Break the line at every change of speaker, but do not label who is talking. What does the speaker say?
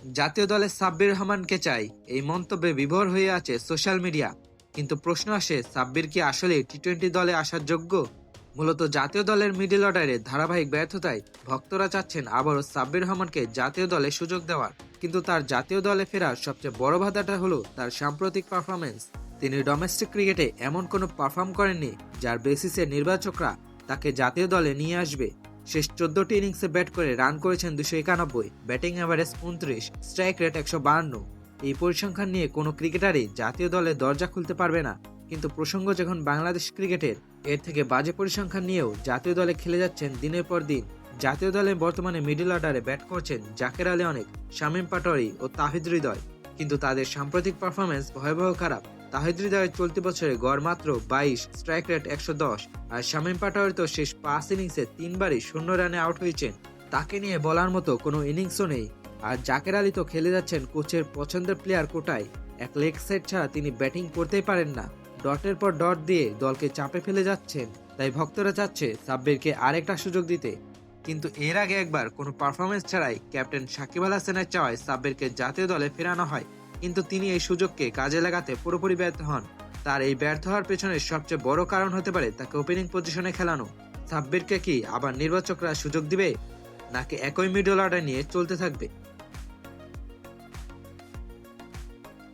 জাতীয় দলে সাব্বির রহমানকে চাই, এই মন্তব্যে বিভোর হয়ে আছে সোশ্যাল মিডিয়া। কিন্তু প্রশ্ন আসে, সাব্বির কি আসলে টি-20 দলে আসার যোগ্য? মূলত জাতীয় দলের মিডল অর্ডারে ধারাবাহিক ব্যর্থতায় ভক্তরা চাচ্ছেন আবারও সাব্বির রহমানকে জাতীয় দলে সুযোগ দেওয়ার। কিন্তু তার জাতীয় দলে ফেরার সবচেয়ে বড় বাধাটা হলো তার সাম্প্রতিক পারফরমেন্স। তিনি ডোমেস্টিক ক্রিকেটে এমন কোনো পারফর্ম করেননি যার বেসিসে নির্বাচকরা তাকে জাতীয় দলে নিয়ে আসবে। শেষ 14টি ইনিংসে ব্যাট করে রান করেছেন 291, ব্যাটিং অ্যাভারেজ 29, স্ট্রাইক রেট 152। এই পরিসংখ্যান নিয়ে কোনো ক্রিকেটারই জাতীয় দলে দরজা খুলতে পারবে না। কিন্তু প্রসঙ্গ যখন বাংলাদেশ ক্রিকেটের, এর থেকে বাজে পরিসংখ্যান নিয়েও জাতীয় দলে খেলে যাচ্ছেন দিনের পর দিন। জাতীয় দলে বর্তমানে মিডল অর্ডারে ব্যাট করছেন জাকের আলী অনেক, শামীম পাটোয়ারি ও তাহিদ হৃদয়। কিন্তু তাদের সাম্প্রতিক পারফরমেন্স ভয়াবহ খারাপ। তাহিদ হৃদয়ের চলতি বছরে গড় মাত্র 22, স্ট্রাইক রেট 110, আর শামীম পাটোয়ারি তো শেষ 5 ইনিংসে 3বারই 0 রানে আউট হয়েছেন। তাকে নিয়ে বলার মতো কোনো ইনিংসও নেই। আর জাকের আলী তো খেলে যাচ্ছেন কোচের পছন্দের প্লেয়ার কোটায়। এক লেগ সাইড ছাড়া তিনি ব্যাটিং করতেই পারেন না। ডটের পর ডট দিয়ে দলকে চাপে ফেলে যাচ্ছেন। তাই ভক্তরা চাচ্ছে সাব্বিরকে আরেকটা সুযোগ দিতে। কিন্তু এর আগে একবার কোনো পারফরমেন্স ছাড়াই ক্যাপ্টেন সাকিব আল হাসানের চাওয়ায় সাব্বিরকে জাতীয় দলে ফেরানো হয়। কিন্তু তিনি এই সুযোগকে কাজে লাগাতে পুরোপুরি ব্যর্থ হন। তার এই ব্যর্থ হওয়ার পেছনে সবচেয়ে বড় কারণ হতে পারে তাকে ওপেনিং পজিশনে খেলানো। সাব্বিরকে কি আবার নির্বাচকরা সুযোগ দিবে, নাকি একই মিডল অর্ডার নিয়ে চলতে থাকবে?